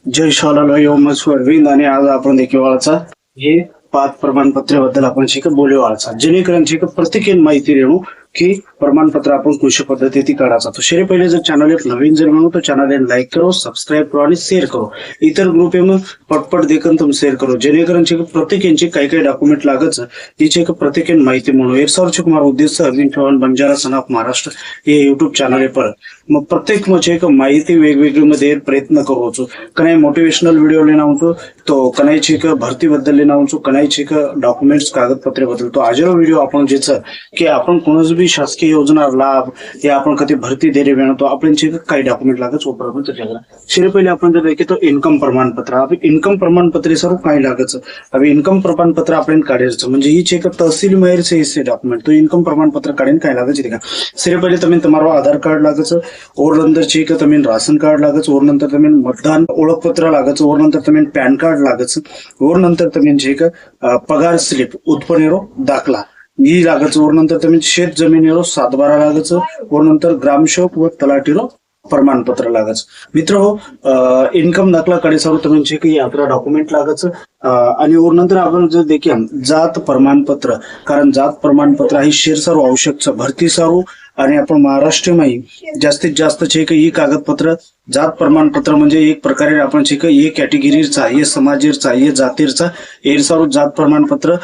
जय शालाला योमस्वरविंद आणि आज आपण देखील वाळचा हे 5 प्रमाणपत्राबद्दल आपण शिक बोलू वाळचा जेणेकरून शिक प्रत्येक माहिती देऊ की प्रमाणपत्र आपण कशा पद्धतीने काढायचा तो शेरे पहिले जर चॅनल एक नवीन जर म्हणू तो चॅनल लाईक करो सबस्क्राईब करो आणि शेअर करो इतर ग्रुप में पटपट देखन तुम शेअर करो जेणेकरून शिक प्रत्येकांची काही काही डॉक्युमेंट लागत हिची एक प्रत्येक माहिती म्हणून 1 कुमार उद्देश्य अरविंद चव्हाण बंजारा सन ऑफ महाराष्ट्र हे युट्यूब चॅनल पर मग प्रत्येक म्हणजे एक माहिती वेगवेगळी मध्ये प्रयत्न करू कनाई मोटिवेशनल व्हिडिओ लेना तो कनाईची एक भरती बद्दल लेना कनाईची एक डॉक्युमेंट्स कागदपत्रे बद्दल तो आजरो व्हिडिओ आपण जेच की आपण कोणाच भी शासकीय योजना लाभ या आपण कधी भरती दे रे तो आपल्याची काही डॉक्युमेंट लागत प्रमाण त्याच्याकडे शेरे पहिले आपण जर देखे तो इन्कम प्रमाणपत्र अभी इन्कम प्रमाणपत्र सर्व काही लागत अभी इन्कम प्रमाणपत्र आपण काढायचं म्हणजे ही चेक तहसील मेयर से इससे डॉक्युमेंट तो इन्कम प्रमाणपत्र काढीन काय लागत का शेरे पहिले तुम्ही तुम्हारो आधार कार्ड लागत और नंतर चेक तुम्ही राशन कार्ड लागत और नंतर तुम्ही मतदान ओळखपत्र लागत और नंतर तुम्ही पॅन कार्ड लागत और नंतर तुम्ही चेक पगार स्लिप उत्पन्न दाखला ही लागत और नंतर तुम्ही शेत जमिनीरो 7/12 लागत और नंतर ग्रामसेवक व तलाठीरो प्रमाणपत्र लागत मित्र हो इन्कम दाखला कडे सर्व तुम्ही की यात्रा डॉक्युमेंट लागत आणि और नंतर आपण जर देखील जात प्रमाणपत्र कारण जात प्रमाणपत्र ही शेर सर्व आवश्यक भरती सर्व आणि आपण महाराष्ट्रामध्ये जास्तीत जास्त छे की ही कागदपत्र जात प्रमाणपत्र म्हणजे एक प्रकारे आपण छे की ये कॅटेगरीचा ये समाजेरचा ये जातीरचा एरसारू जात प्रमाणपत्र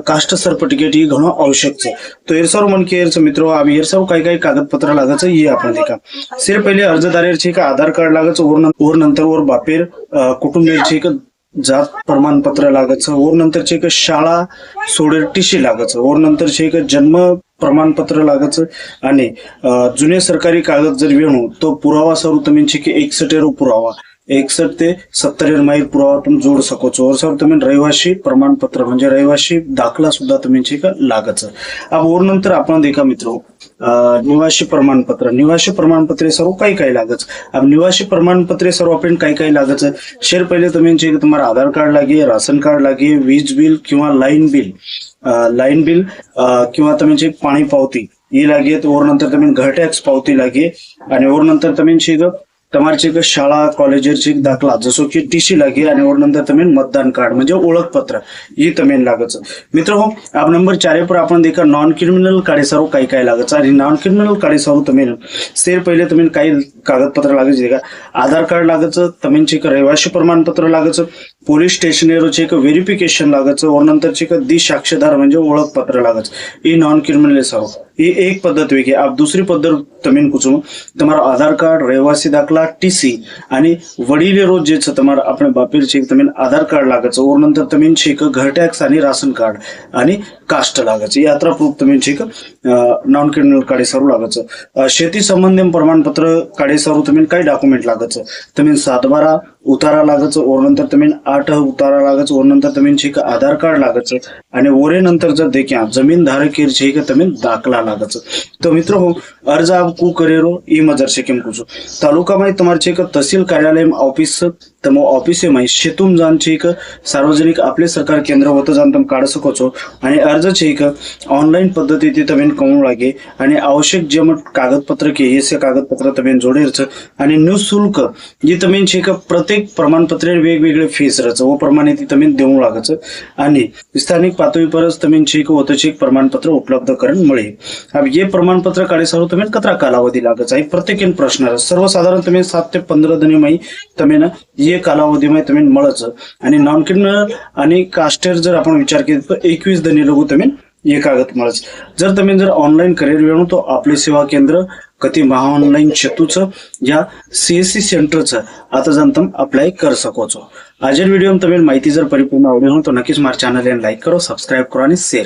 कास्ट सर्टिफिकेट ही घणो आवश्यक छे तो एरसारू मन के एरच मित्रो आम्ही एरसारू काही काही कागदपत्र लागत ये आपण देखा सिर पहिले अर्जदारेर छे का आधार कार्ड लागत और नंतर और बापेर कुटुंबीय छे का जात प्रमाणपत्र लागत और नंतर छे का शाळा सोडेर टीसी लागत और नंतर छे का जन्म प्रमाणपत्र लागत आणि जुने सरकारी कागद जर वेणू तो पुरावा सर्व तुम्ही छे की 61 पुरावा 61 ते 70 माहीत पुरावा तुम्ही जोड सको और सर तुम्ही रहिवासी प्रमाणपत्र म्हणजे रहिवासी दाखला सुद्धा तुम्ही छे का लागत अब और नंतर आपण देखा मित्रों निवासी प्रमाणपत्रे सर्व काही काही लागत अब निवासी प्रमाणपत्रे सर्व आपण काही काही लागत शेर पहिले तुम्ही छे तुम्हारा आधार कार्ड लागे राशन कार्ड लागे वीज बिल किंवा लाईन बिल किंवा तुम्ही पाणी पावती ही लागे और नंतर तुम्ही घर टॅक्स पावती लागे आणि और नंतर तुम्ही छे તમારી શાળા કોલેજર દાખલા જસો કે ટીસી લાગે અને ઓર નંतर તમે मतदान कार्ड म्हणजे ओळखपत्र ही તમે लागत मित्र हो आप नंबर 4 पर आपण देखा नॉन क्रिमिनल काढे सर्व काही काही लागत आणि नॉन क्रिमिनल काढे सर्व तुम्ही शेर पहिले तुम्ही काही कागदपत्र लागत का आधार कार्ड लागत तुम्ही चेक रहिवासी प्रमाणपत्र लागत पोलीस स्टेशनरो चेक व्हेरिफिकेशन लागत और नंतर चेक दि साक्षीदार म्हणजे ओळखपत्र लागत ही नॉन क्रिमिनल सर्व ही एक पद्धत वेगळी आप दुसरी पद्धत तुम्ही कुचू तुम्हारा आधार कार्ड रहिवासी दाखला टीसी आणि वडील रोज जे तुम्हारा अपने बापेर चेक तुम्ही आधार कार्ड लागत और नंतर तुम्ही चेक घर टॅक्स आणि राशन कार्ड आणि कास्ट लागत यात्रा प्रूफ तुम्ही चेक नॉन क्रिमिनल काढे सर्व लागत शेती संबंधी प्रमाणपत्र काढे सर्व तुम्ही काही डॉक्युमेंट लागत तुम्ही 7/12 उतारा लागत और नंतर तुम्ही 8 उतारा लागत और नंतर तुम्ही चेक आधार कार्ड लागत आणि ओरे नंतर जर देखा जमीन धारकेर चेक तुम्ही दाखला लागत तो मित्र हो अर्ज आप कु करेरो ई मजर से केम कुछ तालुका में तुम्हारे चेक तहसील कार्यालय में ऑफिस तम ऑफिस में शेतून जान चेक सार्वजनिक आपले सरकार केंद्र होतं जाण तुम काढ सको छो आणि अर्ज चेक ऑनलाईन पद्धतीने तुम्ही कमवू लागे आणि आवश्यक जे कागदपत्र के हे कागदपत्र तुम्ही जोडेरच आणि निःशुल्क जे तुम्ही चेक प्रत्येक प्रमाणपत्र वेगवेगळे फीस रच व प्रमाणे ती तुम्ही देऊ लागच आणि स्थानिक पातळीवरच तुम्ही चेक होतं चेक प्रमाणपत्र उपलब्ध करून मिळे अब ये प्रमाणपत्र काढे सर्व तुम्ही कतरा कालावधी लागत आहे प्रत्येक प्रश्न सर्वसाधारण तुम्ही 7 ते 15 दिन में तुम्ही ना ये कालावधी में तुम्ही मळच आणि नॉन क्रिमिनल आणि कास्टर जर आपण विचार केला तर 21 दिन लगू तुम्ही ये कागद मळच जर तुम्ही जर ऑनलाईन करियर वेणू तो आपले सेवा केंद्र कति महा ऑनलाईन सेतूच या सीएससी सेंटरच आता जाण तुम अप्लाई कर सको छो आजर वीडियो में तुम्हें माहिती जर परिपूर्ण आवडी हो तो नक्कीच मार चॅनल लाईक करो सबस्क्राईब करो आणि शेअर